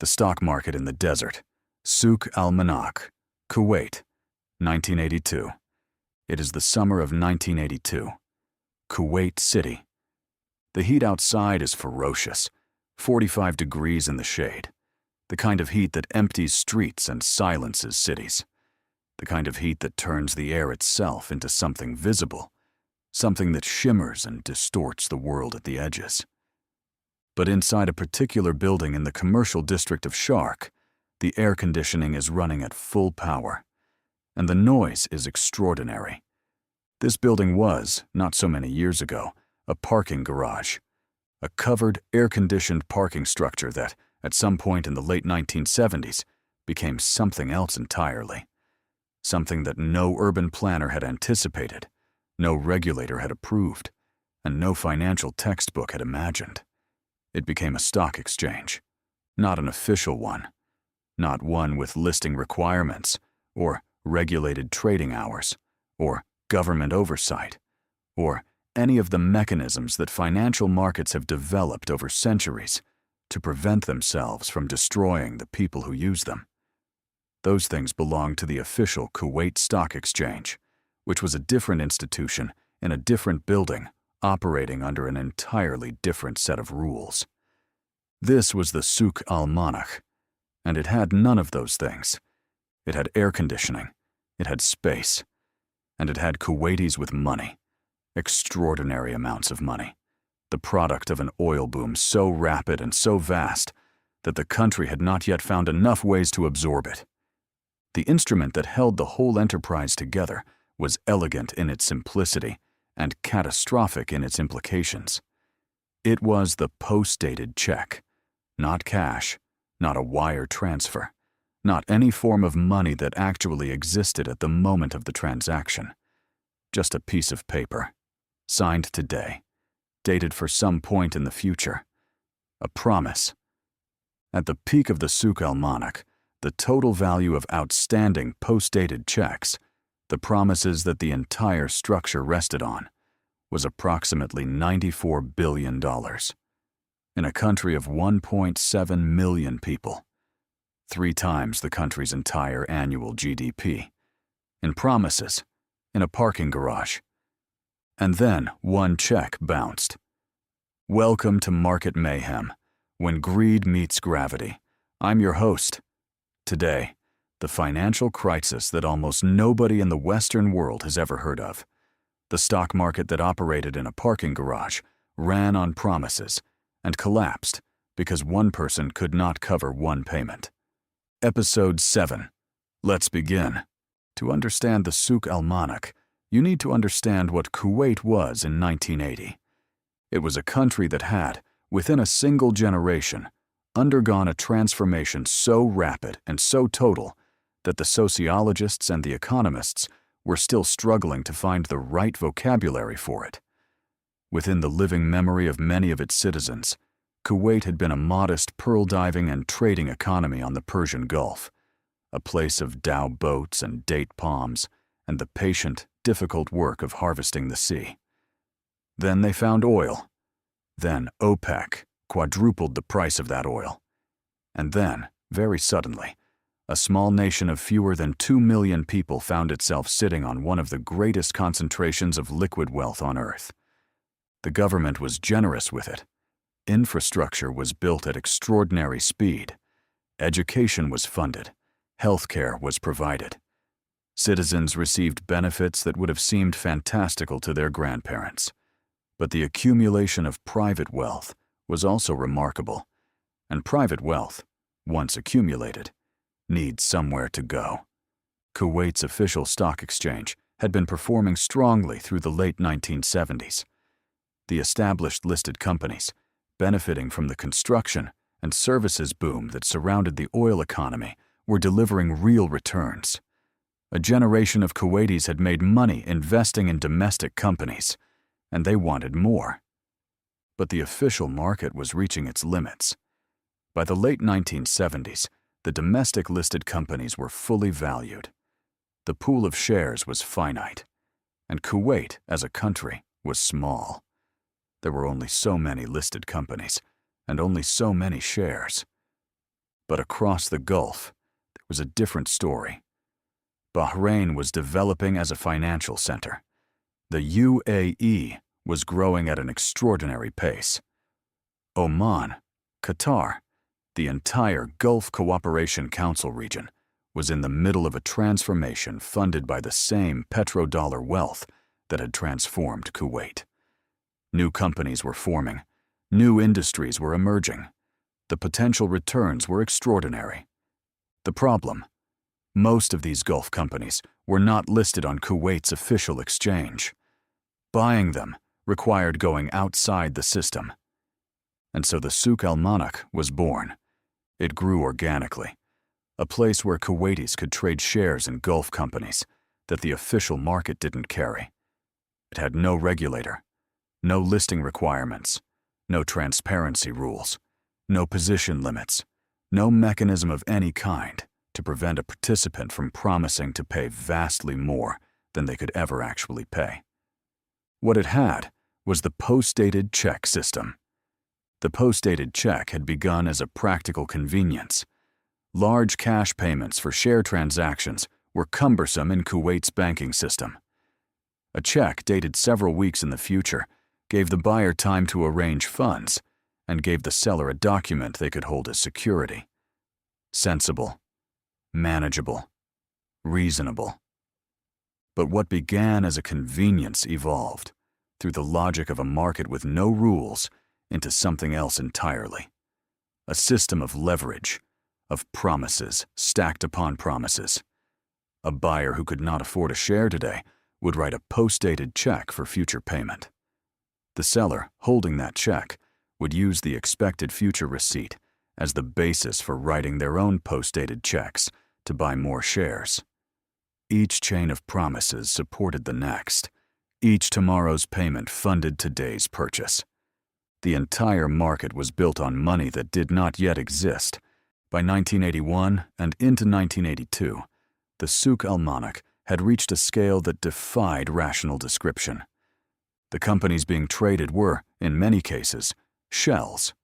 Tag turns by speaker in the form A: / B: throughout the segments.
A: The stock market in the desert. Souk Al-Manakh, Kuwait, 1982. It is the summer of 1982. Kuwait City. The heat outside is ferocious, 45 degrees in the shade. The kind of heat that empties streets and silences cities. The kind of heat that turns the air itself into something visible, something that shimmers and distorts the world at the edges. But inside a particular building in the commercial district of Shark, the air conditioning is running at full power, and the noise is extraordinary. This building was, not so many years ago, a parking garage, a covered, air-conditioned parking structure that, at some point in the late 1970s, became something else entirely. Something that no urban planner had anticipated, no regulator had approved, and no financial textbook had imagined. It became a stock exchange, not an official one, not one with listing requirements, or regulated trading hours, or government oversight, or any of the mechanisms that financial markets have developed over centuries to prevent themselves from destroying the people who use them. Those things belonged to the official Kuwait Stock Exchange, which was a different institution in a different building, operating under an entirely different set of rules. This was the Souk Al-Manakh, and it had none of those things. It had air conditioning, it had space, and it had Kuwaitis with money, extraordinary amounts of money, the product of an oil boom so rapid and so vast that the country had not yet found enough ways to absorb it. The instrument that held the whole enterprise together was elegant in its simplicity and catastrophic in its implications. It was the postdated cheque, not cash, not a wire transfer, not any form of money that actually existed at the moment of the transaction. Just a piece of paper, signed today, dated for some point in the future. A promise. At the peak of the Souk Al-Manakh, the total value of outstanding postdated cheques, the promises that the entire structure rested on, was approximately $94 billion. In a country of 1.7 million people, 3 times the country's entire annual GDP, in promises, in a parking garage. And then one cheque bounced. Welcome to Market Mayhem, when greed meets gravity. I'm your host. Today, the financial crisis that almost nobody in the Western world has ever heard of. The stock market that operated in a parking garage ran on promises and collapsed because one person could not cover one payment. Episode 7. Let's begin. To understand the Souk Al-Manakh, you need to understand what Kuwait was in 1980. It was a country that had, within a single generation, undergone a transformation so rapid and so total that the sociologists and the economists were still struggling to find the right vocabulary for it. Within the living memory of many of its citizens, Kuwait had been a modest pearl diving and trading economy on the Persian Gulf, a place of dhow boats and date palms and the patient, difficult work of harvesting the sea. Then they found oil. Then OPEC quadrupled the price of that oil. And then, very suddenly, a small nation of fewer than 2 million people found itself sitting on one of the greatest concentrations of liquid wealth on Earth. The government was generous with it. Infrastructure was built at extraordinary speed. Education was funded. Healthcare was provided. Citizens received benefits that would have seemed fantastical to their grandparents. But the accumulation of private wealth was also remarkable, and private wealth, once accumulated, needs somewhere to go. Kuwait's official stock exchange had been performing strongly through the late 1970s. The established listed companies, benefiting from the construction and services boom that surrounded the oil economy, were delivering real returns. A generation of Kuwaitis had made money investing in domestic companies, and they wanted more. But the official market was reaching its limits. By the late 1970s, the domestic listed companies were fully valued. The pool of shares was finite, and Kuwait, as a country, was small. There were only so many listed companies, and only so many shares. But across the Gulf, there was a different story. Bahrain was developing as a financial center. The UAE was growing at an extraordinary pace. Oman, Qatar, the entire Gulf Cooperation Council region was in the middle of a transformation funded by the same petrodollar wealth that had transformed Kuwait. New companies were forming. New industries were emerging. The potential returns were extraordinary. The problem: most of these Gulf companies were not listed on Kuwait's official exchange. Buying them required going outside the system. And so the Souk Al-Manakh was born. It grew organically, a place where Kuwaitis could trade shares in Gulf companies that the official market didn't carry. It had no regulator, no listing requirements, no transparency rules, no position limits, no mechanism of any kind to prevent a participant from promising to pay vastly more than they could ever actually pay. What it had was the postdated cheque system. The postdated cheque had begun as a practical convenience. Large cash payments for share transactions were cumbersome in Kuwait's banking system. A cheque dated several weeks in the future gave the buyer time to arrange funds and gave the seller a document they could hold as security. Sensible, manageable, reasonable. But what began as a convenience evolved, through the logic of a market with no rules, into something else entirely. A system of leverage, of promises stacked upon promises. A buyer who could not afford a share today would write a postdated cheque for future payment. The seller, holding that cheque, would use the expected future receipt as the basis for writing their own postdated cheques to buy more shares. Each chain of promises supported the next. Each tomorrow's payment funded today's purchase. The entire market was built on money that did not yet exist. By 1981 and into 1982, the Souk Al-Manakh had reached a scale that defied rational description. The companies being traded were, in many cases, shells.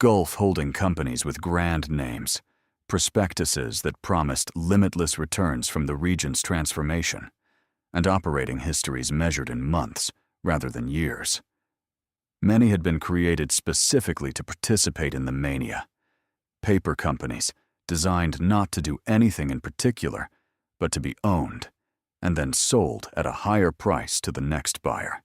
A: Gulf holding companies with grand names, prospectuses that promised limitless returns from the region's transformation, and operating histories measured in months rather than years. Many had been created specifically to participate in the mania. Paper companies designed not to do anything in particular, but to be owned, and then sold at a higher price to the next buyer.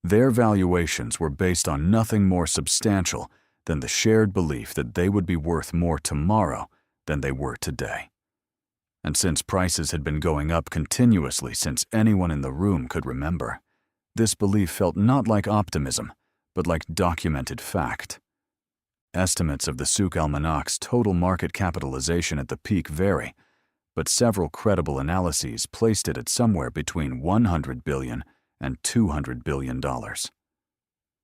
A: Their valuations were based on nothing more substantial than the shared belief that they would be worth more tomorrow than they were today. And since prices had been going up continuously since anyone in the room could remember, this belief felt not like optimism, but like documented fact. Estimates of the Souk Al-Manakh's total market capitalization at the peak vary, but several credible analyses placed it at somewhere between $100 billion and $200 billion.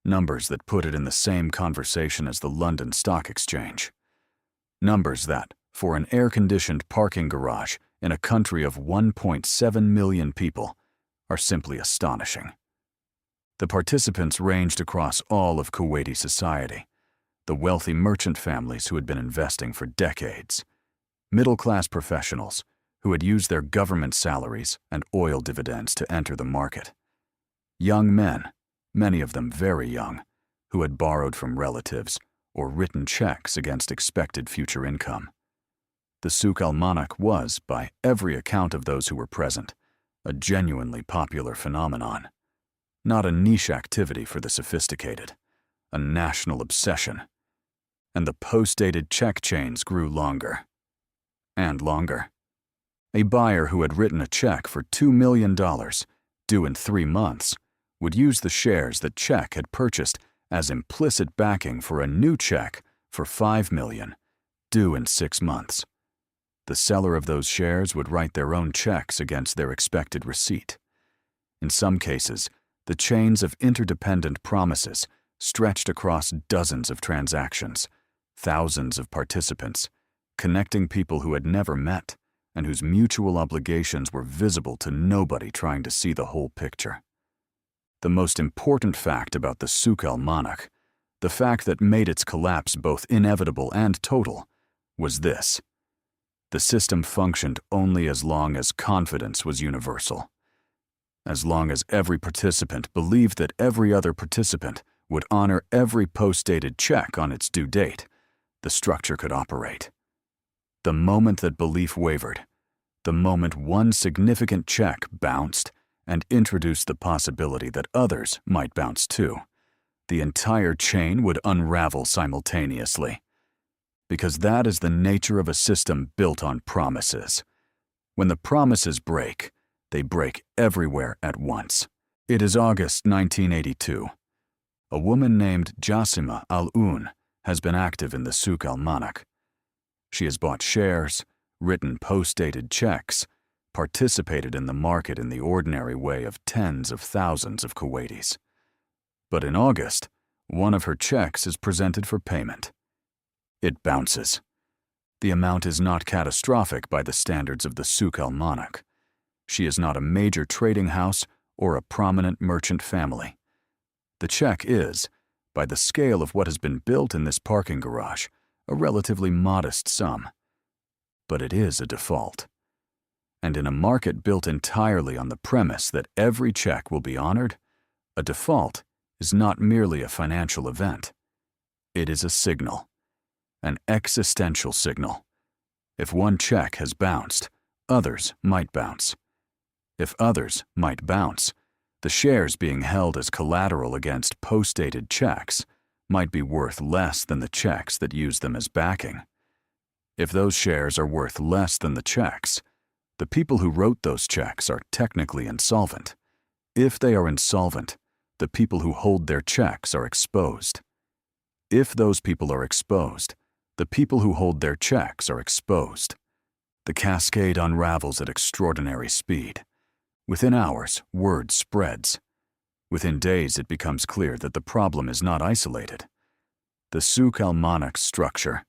A: Numbers that put it in the same conversation as the London Stock Exchange. Numbers that, for an air-conditioned parking garage in a country of 1.7 million people, are simply astonishing. The participants ranged across all of Kuwaiti society: the wealthy merchant families who had been investing for decades, middle-class professionals who had used their government salaries and oil dividends to enter the market, young men, many of them very young, who had borrowed from relatives or written checks against expected future income. The Souk Al-Manakh was, by every account of those who were present, a genuinely popular phenomenon. Not a niche activity for the sophisticated, a national obsession. And the post-dated cheque chains grew longer. And longer. A buyer who had written a cheque for $2 million, due in 3 months, would use the shares that cheque had purchased as implicit backing for a new cheque for $5 million, due in 6 months. The seller of those shares would write their own checks against their expected receipt. In some cases, the chains of interdependent promises stretched across dozens of transactions, thousands of participants, connecting people who had never met and whose mutual obligations were visible to nobody trying to see the whole picture. The most important fact about the Souk Al-Manakh, the fact that made its collapse both inevitable and total, was this: the system functioned only as long as confidence was universal. As long as every participant believed that every other participant would honor every post-dated check on its due date, the structure could operate. The moment that belief wavered, the moment one significant check bounced and introduced the possibility that others might bounce too, the entire chain would unravel simultaneously. Because that is the nature of a system built on promises. When the promises break, they break everywhere at once. It is August 1982. A woman named Jasima Al-Un has been active in the Souk Al-Manakh. She has bought shares, written post-dated checks, participated in the market in the ordinary way of tens of thousands of Kuwaitis. But in August, one of her checks is presented for payment. It bounces. The amount is not catastrophic by the standards of the Souk Al-Manakh. She is not a major trading house or a prominent merchant family. The check is, by the scale of what has been built in this parking garage, a relatively modest sum. But it is a default. And in a market built entirely on the premise that every check will be honored, a default is not merely a financial event. It is a signal, an existential signal. If one check has bounced, others might bounce. If others might bounce, the shares being held as collateral against post-dated checks might be worth less than the checks that use them as backing. If those shares are worth less than the checks, the people who wrote those checks are technically insolvent. If they are insolvent, the people who hold their checks are exposed. If those people are exposed, the people who hold their checks are exposed. The cascade unravels at extraordinary speed. Within hours, word spreads. Within days, it becomes clear that the problem is not isolated. The Souk Al-Manakh structure,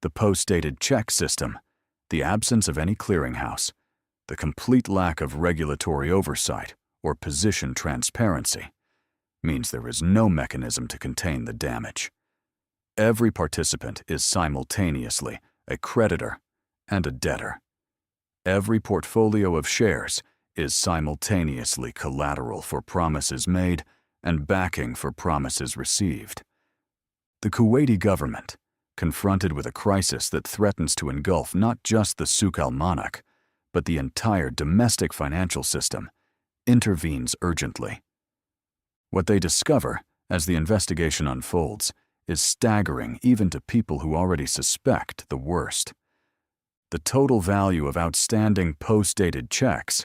A: the post-dated check system, the absence of any clearinghouse, the complete lack of regulatory oversight or position transparency, means there is no mechanism to contain the damage. Every participant is simultaneously a creditor and a debtor. Every portfolio of shares is simultaneously collateral for promises made and backing for promises received. The Kuwaiti government, confronted with a crisis that threatens to engulf not just the Souk Al-Manakh, but the entire domestic financial system, intervenes urgently. What they discover, as the investigation unfolds, is staggering even to people who already suspect the worst. The total value of outstanding post-dated checks,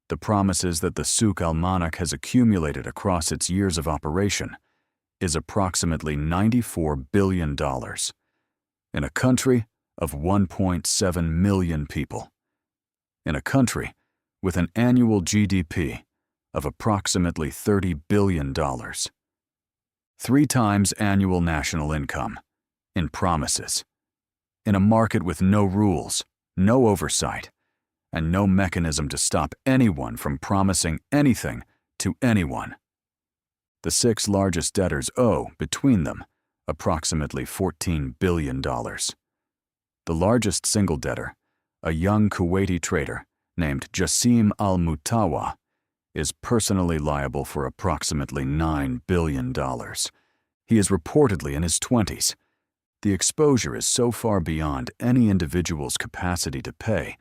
A: the promises that the Souk Al-Manakh has accumulated across its years of operation, is approximately $94 billion. In a country of 1.7 million people. In a country with an annual GDP of approximately $30 billion. 3 times annual national income, in promises. In a market with no rules, no oversight, and no mechanism to stop anyone from promising anything to anyone. The 6 largest debtors owe, between them, approximately $14 billion. The largest single debtor, a young Kuwaiti trader named Jassim Al-Mutawa, is personally liable for approximately $9 billion. He is reportedly in his 20s. The exposure is so far beyond any individual's capacity to pay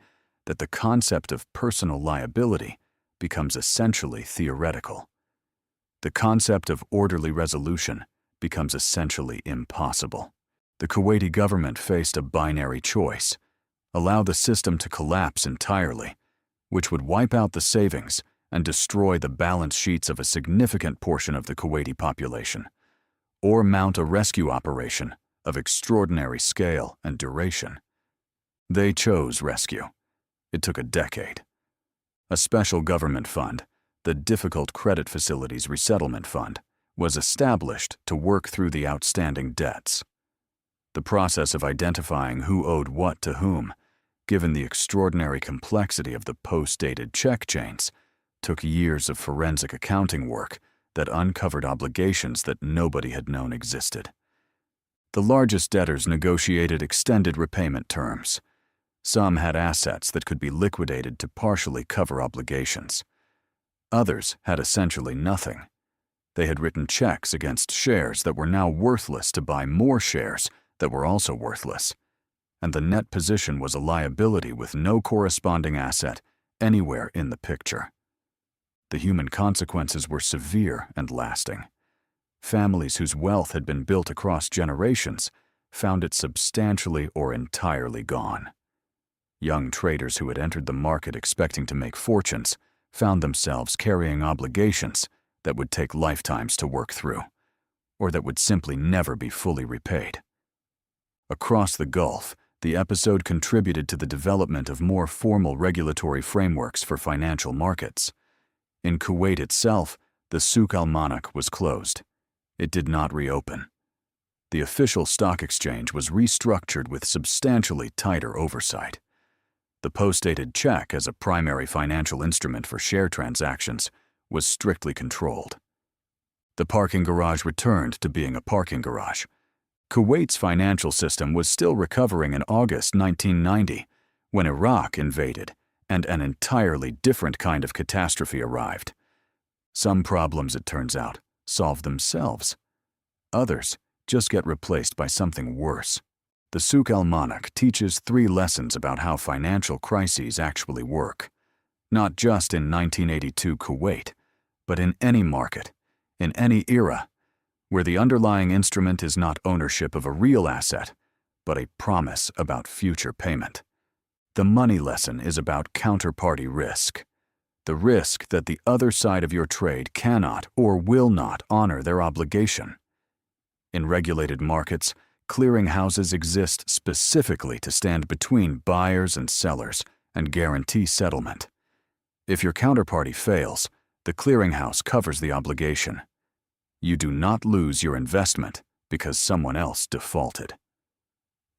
A: that the concept of personal liability becomes essentially theoretical. The concept of orderly resolution becomes essentially impossible. The Kuwaiti government faced a binary choice: allow the system to collapse entirely, which would wipe out the savings and destroy the balance sheets of a significant portion of the Kuwaiti population, or mount a rescue operation of extraordinary scale and duration. They chose rescue. It took a decade. A special government fund, the Difficult Credit Facilities Resettlement Fund, was established to work through the outstanding debts. The process of identifying who owed what to whom, given the extraordinary complexity of the post-dated check chains, took years of forensic accounting work that uncovered obligations that nobody had known existed. The largest debtors negotiated extended repayment terms. Some had assets that could be liquidated to partially cover obligations. Others had essentially nothing. They had written checks against shares that were now worthless to buy more shares that were also worthless, and the net position was a liability with no corresponding asset anywhere in the picture. The human consequences were severe and lasting. Families whose wealth had been built across generations found it substantially or entirely gone. Young traders who had entered the market expecting to make fortunes found themselves carrying obligations that would take lifetimes to work through, or that would simply never be fully repaid. Across the Gulf, the episode contributed to the development of more formal regulatory frameworks for financial markets. In Kuwait itself, the Souk Al-Manakh was closed. It did not reopen. The official stock exchange was restructured with substantially tighter oversight. The postdated cheque as a primary financial instrument for share transactions was strictly controlled. The parking garage returned to being a parking garage. Kuwait's financial system was still recovering in August 1990 when Iraq invaded and an entirely different kind of catastrophe arrived. Some problems, it turns out, solve themselves. Others just get replaced by something worse. The Souk Al-Manakh teaches 3 lessons about how financial crises actually work, not just in 1982 Kuwait, but in any market, in any era, where the underlying instrument is not ownership of a real asset, but a promise about future payment. The money lesson is about counterparty risk, the risk that the other side of your trade cannot or will not honor their obligation. In regulated markets, clearinghouses exist specifically to stand between buyers and sellers and guarantee settlement. If your counterparty fails, the clearinghouse covers the obligation. You do not lose your investment because someone else defaulted.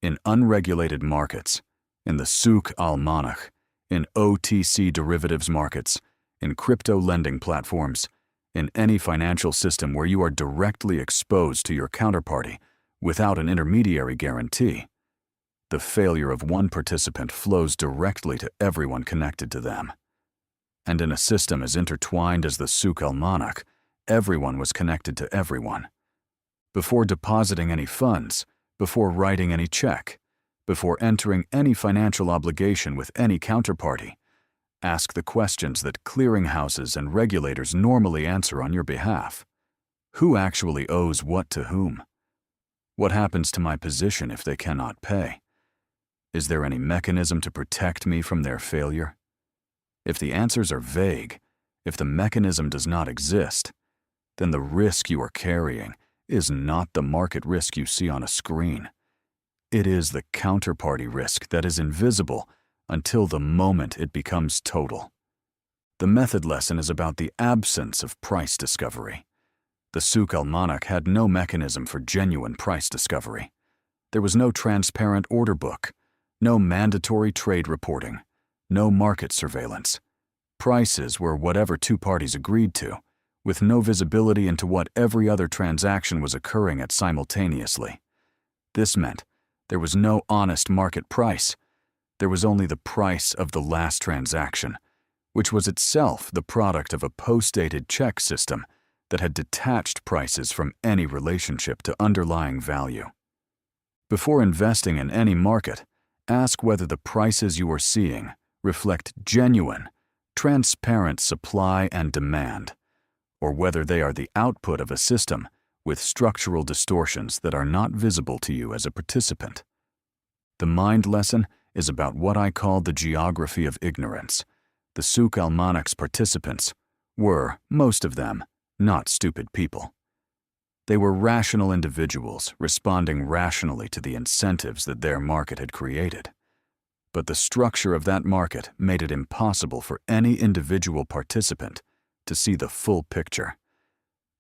A: In unregulated markets, in the Souk Al-Manakh, in OTC derivatives markets, in crypto lending platforms, in any financial system where you are directly exposed to your counterparty without an intermediary guarantee, the failure of one participant flows directly to everyone connected to them. And in a system as intertwined as the Souk Al-Manakh, everyone was connected to everyone. Before depositing any funds, before writing any check, before entering any financial obligation with any counterparty, ask the questions that clearinghouses and regulators normally answer on your behalf. Who actually owes what to whom? What happens to my position if they cannot pay? Is there any mechanism to protect me from their failure? If the answers are vague, if the mechanism does not exist, then the risk you are carrying is not the market risk you see on a screen. It is the counterparty risk that is invisible until the moment it becomes total. The method lesson is about the absence of price discovery. The Souk Al-Manakh had no mechanism for genuine price discovery. There was no transparent order book, no mandatory trade reporting, no market surveillance. Prices were whatever 2 parties agreed to, with no visibility into what every other transaction was occurring at simultaneously. This meant there was no honest market price. There was only the price of the last transaction, which was itself the product of a postdated cheque system that had detached prices from any relationship to underlying value. Before investing in any market, ask whether the prices you are seeing reflect genuine, transparent supply and demand, or whether they are the output of a system with structural distortions that are not visible to you as a participant. The mind lesson is about what I call the geography of ignorance. The Souk Al-Manakh's participants were, most of them, not stupid people. They were rational individuals responding rationally to the incentives that their market had created. But the structure of that market made it impossible for any individual participant to see the full picture.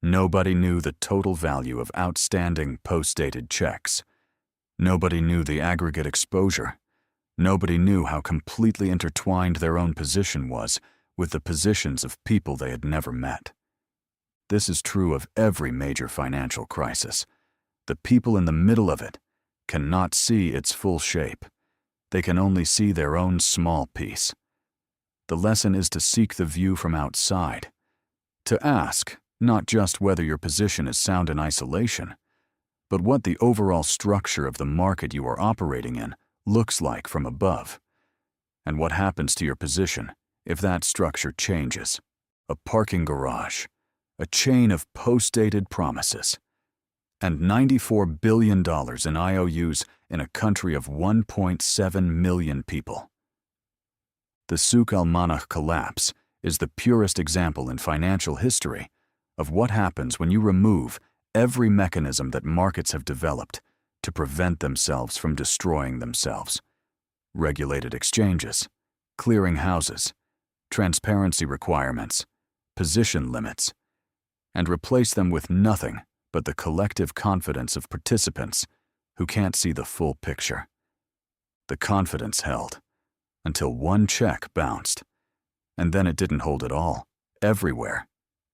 A: Nobody knew the total value of outstanding postdated checks. Nobody knew the aggregate exposure. Nobody knew how completely intertwined their own position was with the positions of people they had never met. This is true of every major financial crisis. The people in the middle of it cannot see its full shape. They can only see their own small piece. The lesson is to seek the view from outside, to ask not just whether your position is sound in isolation, but what the overall structure of the market you are operating in looks like from above, and what happens to your position if that structure changes. A parking garage, a chain of postdated promises, and $94 billion in IOUs in a country of 1.7 million people. The Souk Al-Manakh collapse is the purest example in financial history of what happens when you remove every mechanism that markets have developed to prevent themselves from destroying themselves. Regulated exchanges, clearing houses, transparency requirements, position limits, and replace them with nothing but the collective confidence of participants who can't see the full picture. The confidence held until one check bounced, and then it didn't hold at all, everywhere,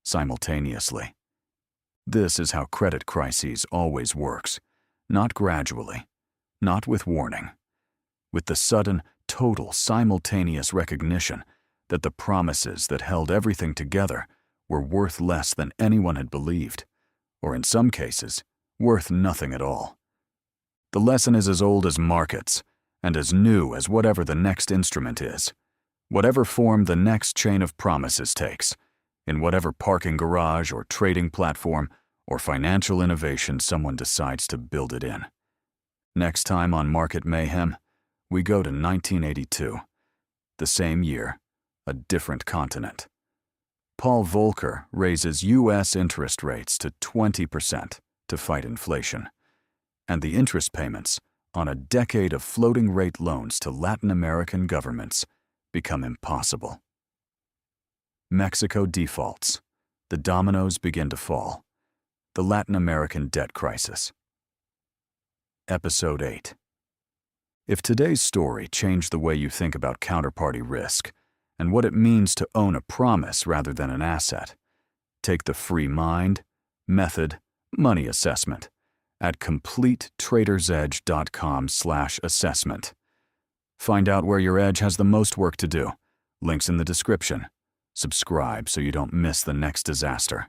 A: simultaneously. This is how credit crises always works, not gradually, not with warning, with the sudden, total, simultaneous recognition that the promises that held everything together were worth less than anyone had believed, or in some cases, worth nothing at all. The lesson is as old as markets, and as new as whatever the next instrument is, whatever form the next chain of promises takes, in whatever parking garage or trading platform or financial innovation someone decides to build it in. Next time on Market Mayhem, we go to 1982. The same year, a different continent. Paul Volcker raises U.S. interest rates to 20% to fight inflation, and the interest payments on a decade of floating rate loans to Latin American governments become impossible. Mexico defaults. The dominoes begin to fall. The Latin American debt crisis. Episode 8. If today's story changed the way you think about counterparty risk and what it means to own a promise rather than an asset, take the free mind, method, money assessment at completetradersedge.com/assessment. Find out where your edge has the most work to do. Links in the description. Subscribe so you don't miss the next disaster.